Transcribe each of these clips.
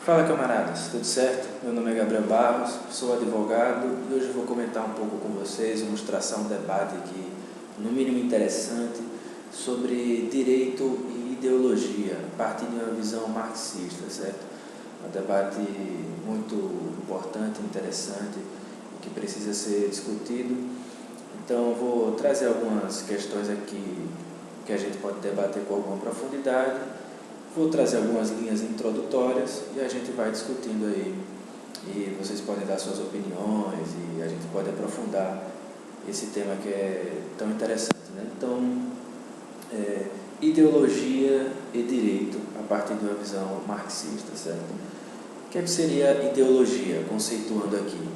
Fala, camaradas, tudo certo? Meu nome é Gabriel Barros, sou advogado e hoje eu vou comentar um pouco com vocês, vamos traçar um debate aqui, no mínimo interessante, sobre direito e ideologia, a partir de uma visão marxista, certo? Um debate muito importante, interessante, que precisa ser discutido. Então, eu vou trazer algumas questões aqui que a gente pode debater com alguma profundidade. Vou trazer algumas linhas introdutórias e a gente vai discutindo aí. E vocês podem dar suas opiniões e a gente pode aprofundar esse tema que é tão interessante, né? Então, ideologia e direito a partir de uma visão marxista, certo? O que seria ideologia, conceituando aqui?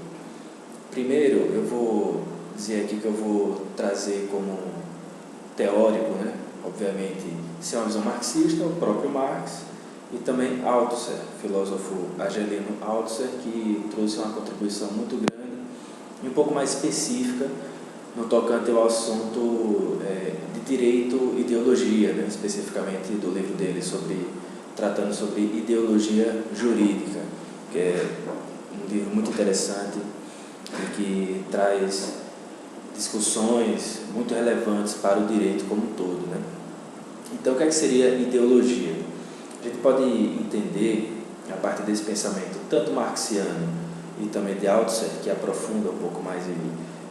Primeiro, eu vou dizer aqui que eu vou trazer como teórico, né? Obviamente, se é uma visão marxista, o próprio Marx, e também Althusser, filósofo argelino Althusser, que trouxe uma contribuição muito grande e um pouco mais específica no tocante ao assunto de direito e ideologia, né? Especificamente do livro dele, tratando sobre ideologia jurídica, que é um livro muito interessante e que traz discussões muito relevantes para o direito como um todo, né? Então, o que seria ideologia? A gente pode entender, a partir desse pensamento, tanto marxiano e também de Althusser, que aprofunda um pouco mais e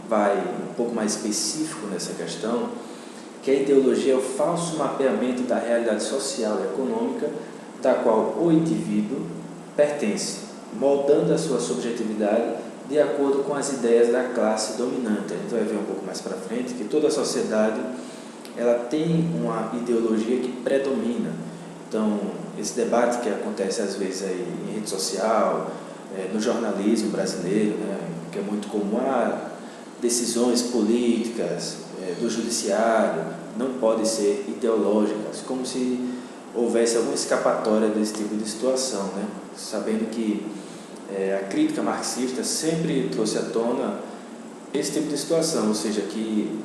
vai um pouco mais específico nessa questão, que a ideologia é o falso mapeamento da realidade social e econômica da qual o indivíduo pertence, moldando a sua subjetividade de acordo com as ideias da classe dominante. A gente vai ver um pouco mais para frente que toda a sociedade ela tem uma ideologia que predomina. Então, esse debate que acontece às vezes aí em rede social, no jornalismo brasileiro, né, que é muito comum, decisões políticas do judiciário não podem ser ideológicas, como se houvesse alguma escapatória desse tipo de situação, né? Sabendo que a crítica marxista sempre trouxe à tona esse tipo de situação, ou seja, que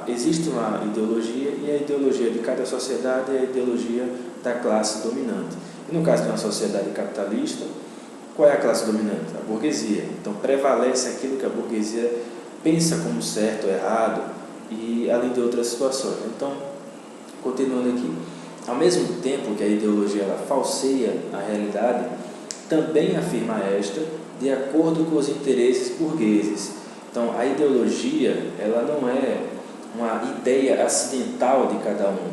existe uma ideologia e a ideologia de cada sociedade é a ideologia da classe dominante. E no caso de uma sociedade capitalista, qual é a classe dominante? A burguesia. Então prevalece aquilo que a burguesia pensa como certo ou errado e além de outras situações. Então, continuando aqui, ao mesmo tempo que a ideologia ela falseia a realidade, também afirma esta de acordo com os interesses burgueses. Então, a ideologia ela não é uma ideia acidental de cada um,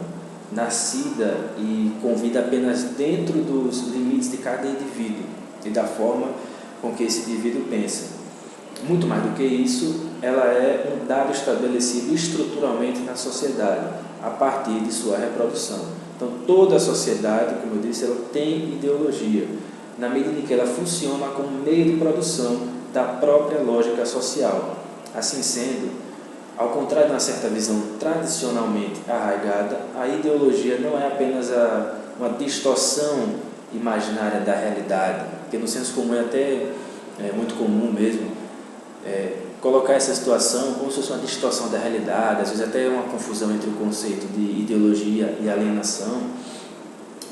nascida e convida apenas dentro dos limites de cada indivíduo e da forma com que esse indivíduo pensa. Muito mais do que isso, ela é um dado estabelecido estruturalmente na sociedade, a partir de sua reprodução. Então, toda a sociedade, como eu disse, ela tem ideologia, na medida em que ela funciona como meio de produção da própria lógica social. Assim sendo, ao contrário de uma certa visão tradicionalmente arraigada, a ideologia não é apenas uma distorção imaginária da realidade, porque no senso comum é até muito comum mesmo colocar essa situação como se fosse uma distorção da realidade, às vezes até uma confusão entre o conceito de ideologia e alienação,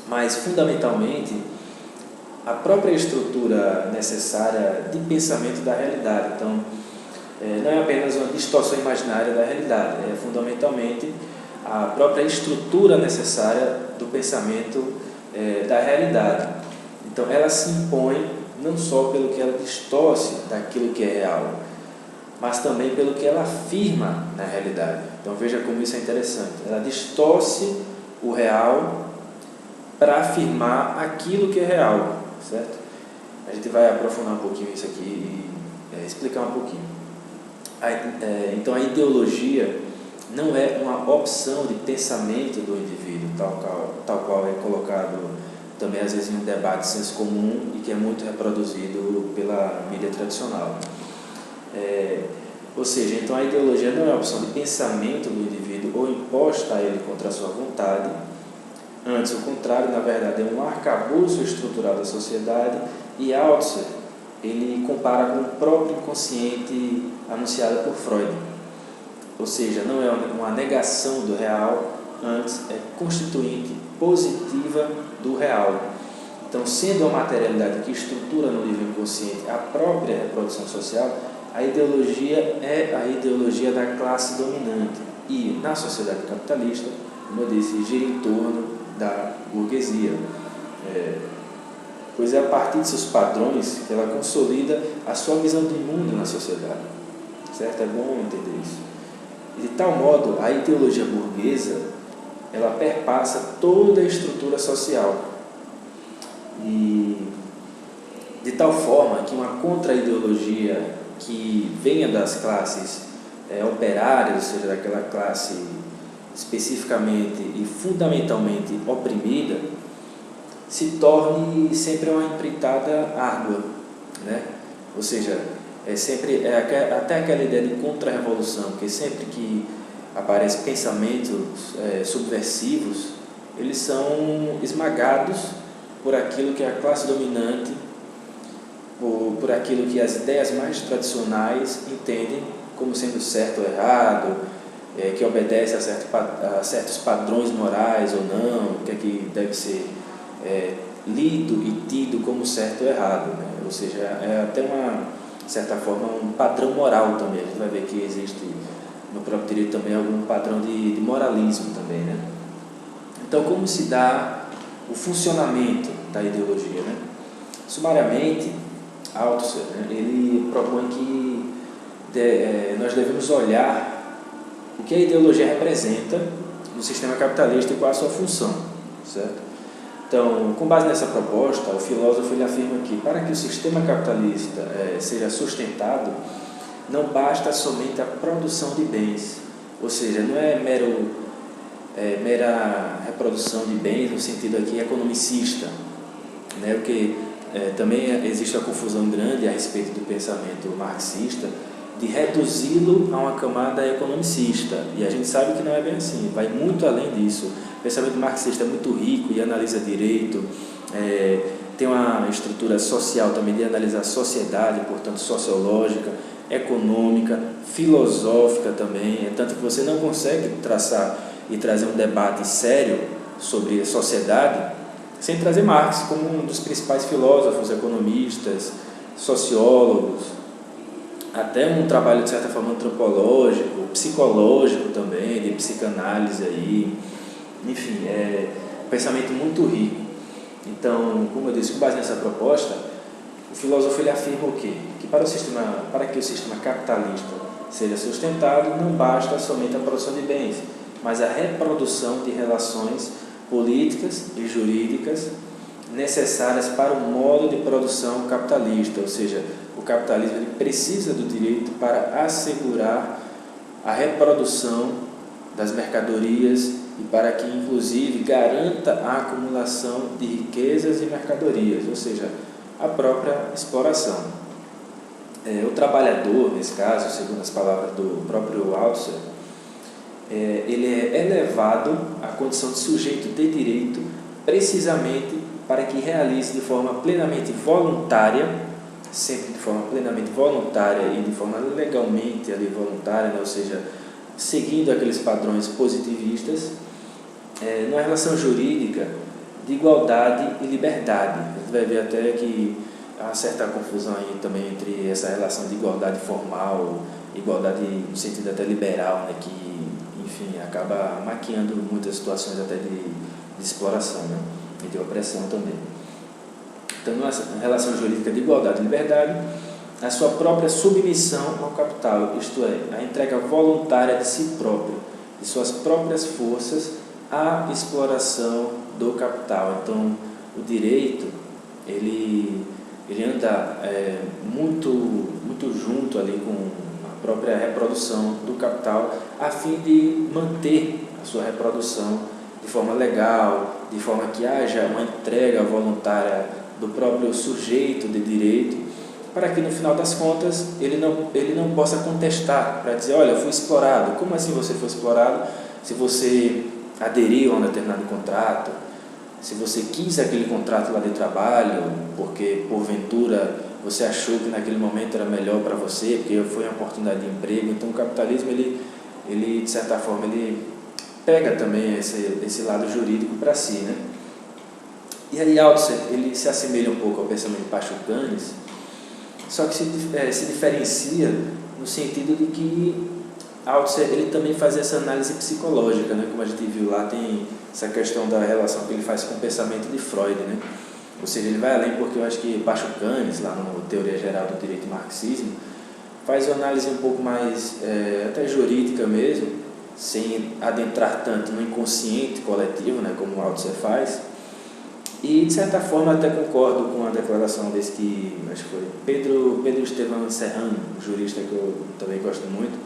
mas fundamentalmente a própria estrutura necessária de pensamento da realidade. Então, não é apenas uma distorção imaginária da realidade, é fundamentalmente a própria estrutura necessária do pensamento da realidade. Então, ela se impõe não só pelo que ela distorce daquilo que é real, mas também pelo que ela afirma na realidade. Então, veja como isso é interessante. Ela distorce o real para afirmar aquilo que é real, certo? A gente vai aprofundar um pouquinho isso aqui e explicar um pouquinho. Então, a ideologia não é uma opção de pensamento do indivíduo, tal qual é colocado também às vezes em um debate de senso comum e que é muito reproduzido pela mídia tradicional. Ou seja, então a ideologia não é uma opção de pensamento do indivíduo ou imposta a ele contra a sua vontade. Antes, o contrário, na verdade, é um arcabouço estrutural da sociedade, e Althusser ele compara com o próprio inconsciente anunciado por Freud. Ou seja, não é uma negação do real, antes é constituinte positiva do real. Então, sendo a materialidade que estrutura no nível inconsciente a própria reprodução social, a ideologia é a ideologia da classe dominante. E, na sociedade capitalista, como eu disse, gira em torno da burguesia. Pois é a partir de seus padrões que ela consolida a sua visão do mundo na sociedade. Certo? É bom entender isso. E de tal modo, a ideologia burguesa, ela perpassa toda a estrutura social. E de tal forma que uma contra-ideologia que venha das classes operárias, ou seja, daquela classe especificamente e fundamentalmente oprimida, se torne sempre uma empreitada árdua, né? Ou seja, até aquela ideia de contra-revolução, porque sempre que aparecem pensamentos subversivos, eles são esmagados por aquilo que a classe dominante, por aquilo que as ideias mais tradicionais entendem como sendo certo ou errado, que obedece a certos padrões morais ou não, que é que deve ser lido e tido como certo ou errado, né? Ou seja, é até uma certa forma um padrão moral também. A gente vai ver que existe no próprio direito também algum padrão de moralismo também, né? Então, como se dá o funcionamento da ideologia, né? Sumariamente, Althusser, né, ele propõe que nós devemos olhar o que a ideologia representa no sistema capitalista e qual a sua função, certo? Então, com base nessa proposta, o filósofo ele afirma que para que o sistema capitalista seja sustentado, não basta somente a produção de bens, ou seja, não é mera reprodução de bens no sentido aqui economicista, né? Porque também existe a confusão grande a respeito do pensamento marxista de reduzi-lo a uma camada economicista, e a gente sabe que não é bem assim, vai muito além disso. O pensamento marxista é muito rico e analisa direito, tem uma estrutura social também de analisar a sociedade, portanto sociológica, econômica, filosófica também, tanto que você não consegue traçar e trazer um debate sério sobre a sociedade sem trazer Marx como um dos principais filósofos, economistas, sociólogos, até um trabalho de certa forma antropológico, psicológico também, de psicanálise aí, enfim, um pensamento muito rico. Então, como eu disse, com base nessa proposta, o filósofo ele afirma o quê? Que para que o sistema capitalista seja sustentado, não basta somente a produção de bens, mas a reprodução de relações políticas e jurídicas necessárias para o modo de produção capitalista, ou seja, o capitalismo ele precisa do direito para assegurar a reprodução das mercadorias e para que, inclusive, garanta a acumulação de riquezas e mercadorias, ou seja, a própria exploração. O trabalhador, nesse caso, segundo as palavras do próprio Althusser, ele é elevado à condição de sujeito de direito precisamente para que realize de forma plenamente voluntária, sempre de forma plenamente voluntária e de forma legalmente voluntária, né? Ou seja, seguindo aqueles padrões positivistas, numa relação jurídica de igualdade e liberdade. A gente vai ver até que há certa confusão aí também entre essa relação de igualdade formal, igualdade no sentido até liberal, né? Que, enfim, acaba maquiando muitas situações até de exploração, né? E de opressão também. Então, numa relação jurídica de igualdade e liberdade, a sua própria submissão ao capital, isto é, a entrega voluntária de si próprio, de suas próprias forças à exploração do capital. Então, o direito, ele anda muito junto ali com a própria reprodução do capital, a fim de manter a sua reprodução de forma legal, de forma que haja uma entrega voluntária do próprio sujeito de direito, para que no final das contas ele não possa contestar, para dizer, olha, eu fui explorado. Como assim você foi explorado? Se você aderiu a um determinado contrato, se você quis aquele contrato lá de trabalho, porque porventura você achou que naquele momento era melhor para você, porque foi uma oportunidade de emprego. Então o capitalismo, ele de certa forma, ele pega também esse lado jurídico para si, né? E aí Althusser, ele se assemelha um pouco ao pensamento de Pachucanes, só que se diferencia no sentido de que Althusser, ele também faz essa análise psicológica, né? Como a gente viu lá, tem essa questão da relação que ele faz com o pensamento de Freud, né? Ou seja, ele vai além, porque eu acho que Pachucanes, lá no Teoria Geral do Direito e Marxismo, faz uma análise um pouco mais até jurídica mesmo, sem adentrar tanto no inconsciente coletivo, né, como o Althusser faz. E, de certa forma, até concordo com a declaração desse que, acho que foi Pedro Estevam Serrano, um jurista que eu também gosto muito,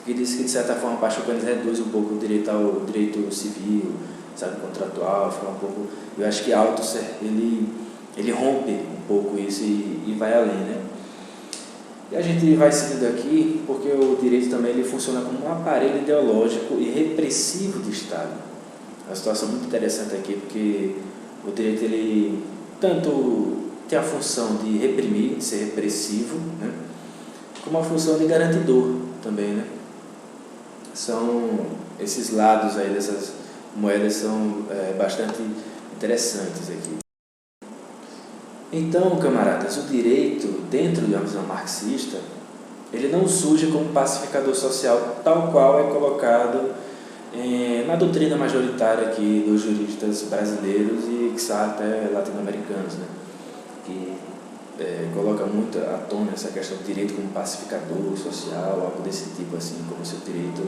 que disse que, de certa forma, Pachucanes reduz um pouco o direito ao direito civil, sabe, contratual, fica um pouco... Eu acho que Althusser, ele rompe um pouco isso e vai além, né? E a gente vai seguindo aqui, porque o direito também ele funciona como um aparelho ideológico e repressivo do Estado. É uma situação muito interessante aqui, porque o direito ele tanto tem a função de reprimir, de ser repressivo, né, como a função de garantidor também, né? São esses lados aí dessas moedas são bastante interessantes aqui. Então, camaradas, o direito, dentro de uma visão marxista, ele não surge como pacificador social tal qual é colocado na doutrina majoritária aqui dos juristas brasileiros e, quiçá, até latino-americanos, né? Que coloca muito à tona essa questão do direito como pacificador social, algo desse tipo, assim, como se o direito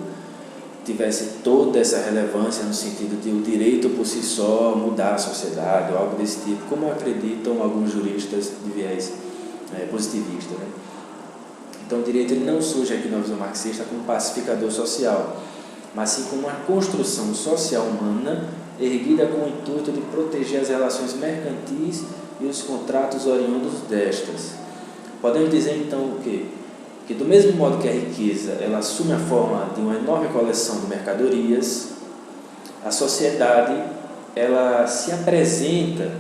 tivesse toda essa relevância no sentido de o direito por si só mudar a sociedade, ou algo desse tipo, como acreditam alguns juristas de viés positivista, né? Então o direito ele não surge aqui na visão marxista como pacificador social, mas sim como uma construção social humana erguida com o intuito de proteger as relações mercantis e os contratos oriundos destas. Podemos dizer então o quê? Que do mesmo modo que a riqueza ela assume a forma de uma enorme coleção de mercadorias, a sociedade ela se apresenta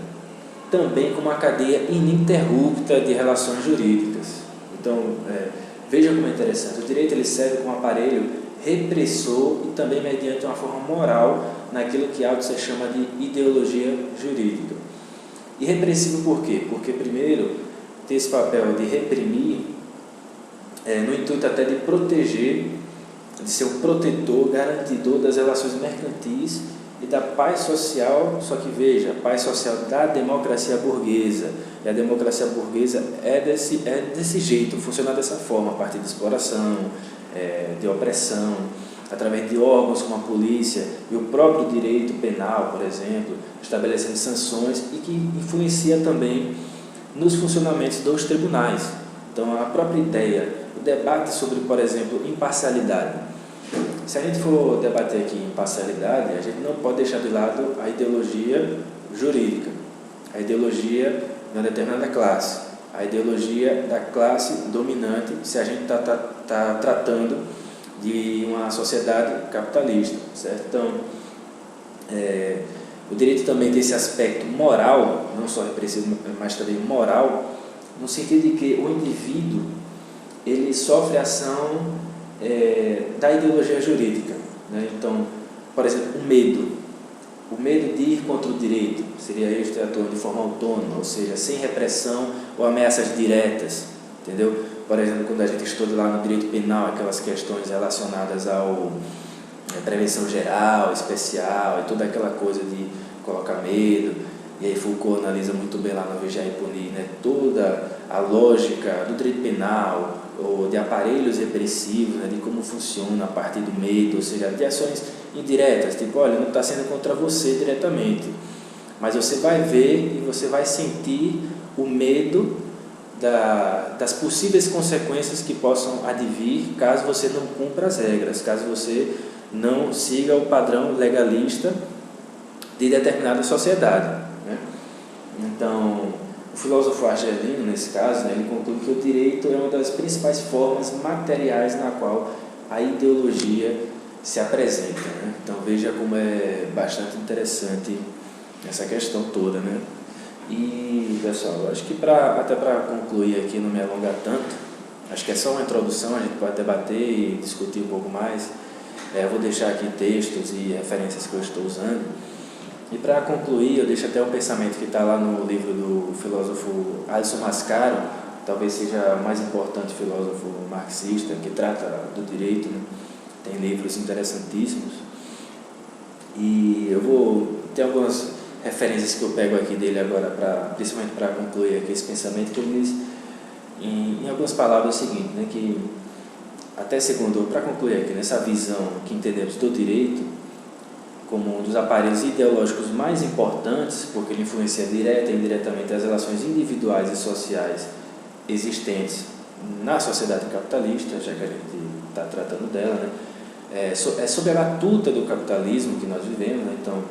também como uma cadeia ininterrupta de relações jurídicas. Então, veja como é interessante, o direito ele serve como aparelho repressor e também mediante uma forma moral naquilo que Althusser chama de ideologia jurídica. E repressivo por quê? Porque primeiro tem esse papel de reprimir no intuito até de proteger, de ser um protetor, garantidor das relações mercantis e da paz social, só que veja, a paz social da democracia burguesa. E a democracia burguesa é desse jeito, funciona dessa forma, a partir de exploração, de opressão, através de órgãos como a polícia e o próprio direito penal, por exemplo, estabelecendo sanções e que influencia também nos funcionamentos dos tribunais. Então, a própria ideia, o debate sobre, por exemplo, imparcialidade. Se a gente for debater aqui imparcialidade, a gente não pode deixar de lado a ideologia jurídica, a ideologia de uma determinada classe, a ideologia da classe dominante, se a gente está tratando de uma sociedade capitalista, certo? Então, o direito também tem esse aspecto moral, não só repressivo, mas também moral, no sentido de que o indivíduo ele sofre a ação da ideologia jurídica, né? Então, por exemplo, o medo de ir contra o direito seria este atuando de forma autônoma, ou seja, sem repressão ou ameaças diretas, entendeu? Por exemplo, quando a gente estuda lá no direito penal aquelas questões relacionadas ao prevenção geral, especial e toda aquela coisa de colocar medo, e aí Foucault analisa muito bem lá no Vigiar e Punir, né, toda a lógica do direito penal, ou de aparelhos repressivos, né, de como funciona a partir do medo, ou seja, de ações indiretas, tipo, olha, não está sendo contra você diretamente, mas você vai ver e você vai sentir o medo das possíveis consequências que possam advir caso você não cumpra as regras, caso você não siga o padrão legalista de determinada sociedade, né? Então, o filósofo argelino, nesse caso, né, ele conclui que o direito é uma das principais formas materiais na qual a ideologia se apresenta, né? Então, veja como é bastante interessante essa questão toda, né? E, pessoal, eu acho que até para concluir aqui, não me alongar tanto, acho que é só uma introdução, a gente pode debater e discutir um pouco mais. Eu vou deixar aqui textos e referências que eu estou usando. E para concluir, eu deixo até um pensamento que está lá no livro do filósofo Alisson Mascaro, talvez seja o mais importante filósofo marxista que trata do direito, né? Tem livros interessantíssimos. E eu vou ter algumas referências que eu pego aqui dele agora, principalmente para concluir aqui esse pensamento, que ele diz, em algumas palavras, o seguinte, né, que até segundo, para concluir aqui, nessa visão que entendemos do direito como um dos aparelhos ideológicos mais importantes, porque ele influencia direta e indiretamente as relações individuais e sociais existentes na sociedade capitalista, já que a gente está tratando dela, né? É sob a batuta do capitalismo que nós vivemos, né? Então,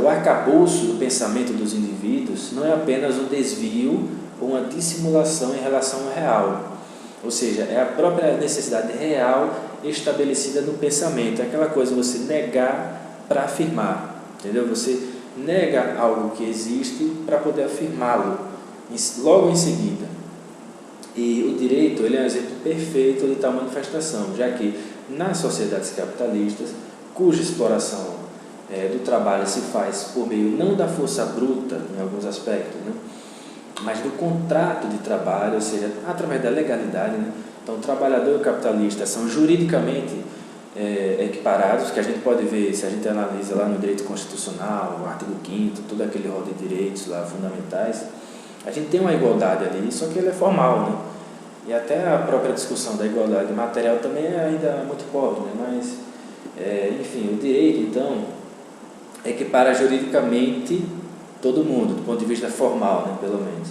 o arcabouço do pensamento dos indivíduos não é apenas um desvio ou uma dissimulação em relação ao real, ou seja, é a própria necessidade real estabelecida no pensamento, é aquela coisa você negar para afirmar, entendeu? Você nega algo que existe para poder afirmá-lo logo em seguida. E o direito, ele é um exemplo perfeito de tal manifestação, já que nas sociedades capitalistas, cuja exploração do trabalho se faz por meio não da força bruta, em alguns aspectos, né, mas do contrato de trabalho, ou seja, através da legalidade, né? Então, o trabalhador e o capitalista são juridicamente equiparados, que a gente pode ver, se a gente analisa lá no direito constitucional, o artigo 5º, todo aquele rol de direitos lá fundamentais, a gente tem uma igualdade ali, só que ele é formal, né? E até a própria discussão da igualdade material também é ainda muito pobre, né? Mas, enfim, o direito, então, equipara juridicamente todo mundo, do ponto de vista formal, né, pelo menos.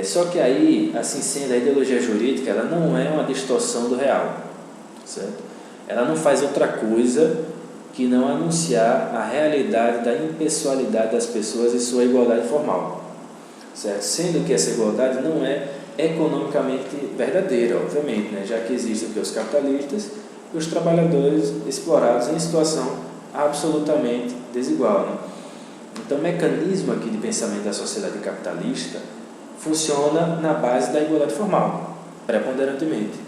Só que aí, assim sendo, a ideologia jurídica, ela não é uma distorção do real, certo? Ela não faz outra coisa que não anunciar a realidade da impessoalidade das pessoas e sua igualdade formal, certo? Sendo que essa igualdade não é economicamente verdadeira, obviamente, né? Já que existem os capitalistas e os trabalhadores explorados em situação absolutamente desigual, né? Então, o mecanismo aqui de pensamento da sociedade capitalista funciona na base da igualdade formal, preponderantemente.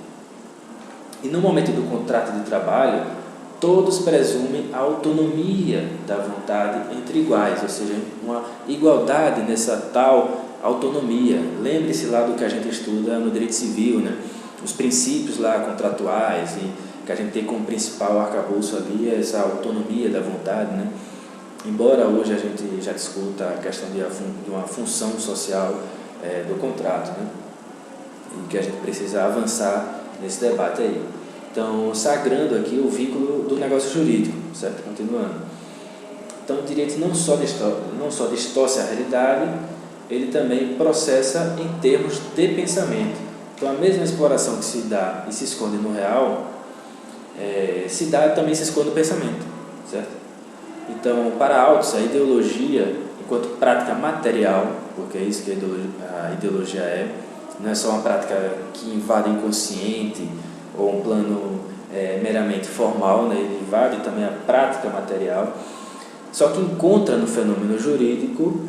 E no momento do contrato de trabalho, todos presumem a autonomia da vontade entre iguais, ou seja, uma igualdade nessa tal autonomia. Lembre-se lá do que a gente estuda no direito civil, né? Os princípios lá contratuais, e que a gente tem como principal arcabouço ali essa autonomia da vontade, né? Embora hoje a gente já discuta a questão de uma função social do contrato, né? E que a gente precisa avançar nesse debate aí. Então, sagrando aqui o vínculo do negócio jurídico, certo? Continuando. Então, o direito não só distorce a realidade, ele também processa em termos de pensamento. Então, a mesma exploração que se dá e se esconde no real, se dá e também se esconde no pensamento, certo? Então, para Althaus, a ideologia, enquanto prática material, porque é isso que a ideologia não é só uma prática que invade o inconsciente ou um plano meramente formal, né? Ele invade também a prática material, só que encontra no fenômeno jurídico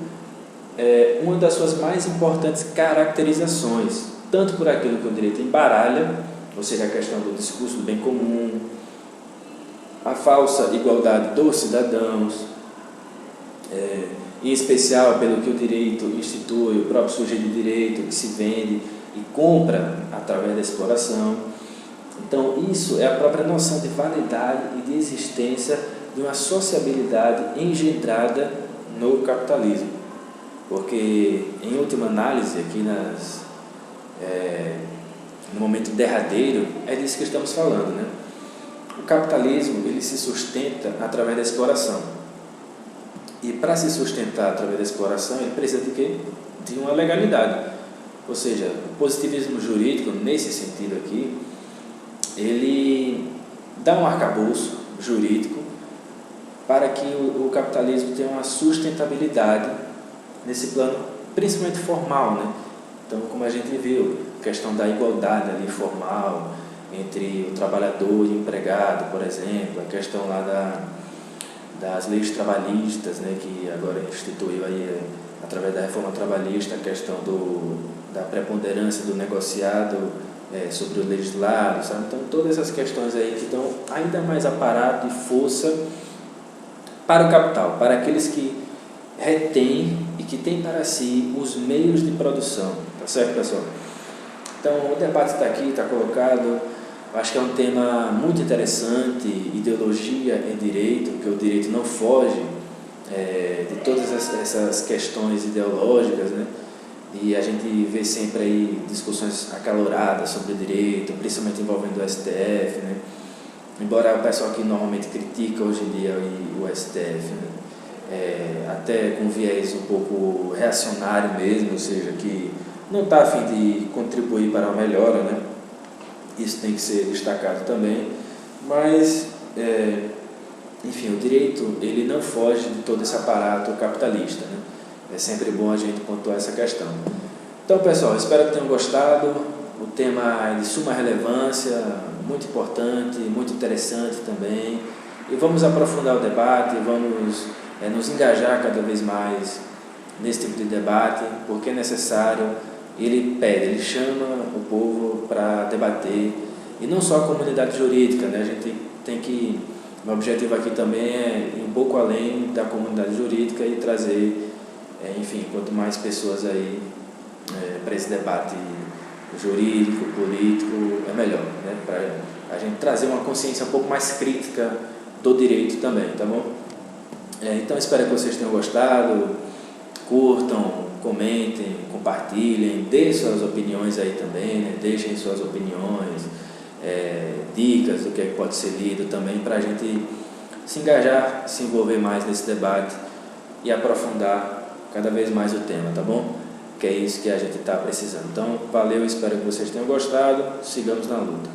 uma das suas mais importantes caracterizações, tanto por aquilo que o direito embaralha, ou seja, a questão do discurso do bem comum, a falsa igualdade dos cidadãos, em especial pelo que o direito institui, o próprio sujeito de direito que se vende e compra através da exploração. Então, isso é a própria noção de validade e de existência de uma sociabilidade engendrada no capitalismo. Porque, em última análise, aqui no momento derradeiro, é disso que estamos falando, né? O capitalismo, ele se sustenta através da exploração. E para se sustentar através da exploração, ele precisa de quê? De uma legalidade. Ou seja, o positivismo jurídico, nesse sentido aqui, ele dá um arcabouço jurídico para que o capitalismo tenha uma sustentabilidade nesse plano, principalmente formal, né? Então, como a gente viu, a questão da igualdade ali formal entre o trabalhador e o empregado, por exemplo, a questão lá das leis trabalhistas, né, que agora instituiu aí, através da reforma trabalhista, a questão da preponderância do negociado sobre o legislado, sabe? Então, todas essas questões aí que dão ainda mais aparato e força para o capital, para aqueles que retêm e que têm para si os meios de produção, tá certo, pessoal? Então, o debate está aqui, está colocado. Eu acho que é um tema muito interessante, ideologia em direito, porque o direito não foge de todas essas questões ideológicas, né? E a gente vê sempre aí discussões acaloradas sobre o direito, principalmente envolvendo o STF, né? Embora o pessoal que normalmente critica hoje em dia o STF, né? Até com viés um pouco reacionário mesmo, ou seja, que não está a fim de contribuir para a melhora, né? Isso tem que ser destacado também, mas, enfim, o direito ele não foge de todo esse aparato capitalista, né? É sempre bom a gente pontuar essa questão. Então, pessoal, espero que tenham gostado. O tema é de suma relevância, muito importante, muito interessante também. E vamos aprofundar o debate, vamos nos engajar cada vez mais nesse tipo de debate, porque é necessário. Ele pede, ele chama o povo para debater, e não só a comunidade jurídica, né? A gente tem que, o meu objetivo aqui também é ir um pouco além da comunidade jurídica e trazer, enfim, quanto mais pessoas aí para esse debate jurídico, político, é melhor, né? Para a gente trazer uma consciência um pouco mais crítica do direito também, tá bom? Então espero que vocês tenham gostado, curtam, comentem, compartilhem, deem suas opiniões aí também, né? Deixem suas opiniões, dicas do que é que pode ser lido também, para a gente se engajar, se envolver mais nesse debate e aprofundar cada vez mais o tema, tá bom? Que é isso que a gente está precisando. Então, valeu, espero que vocês tenham gostado, sigamos na luta.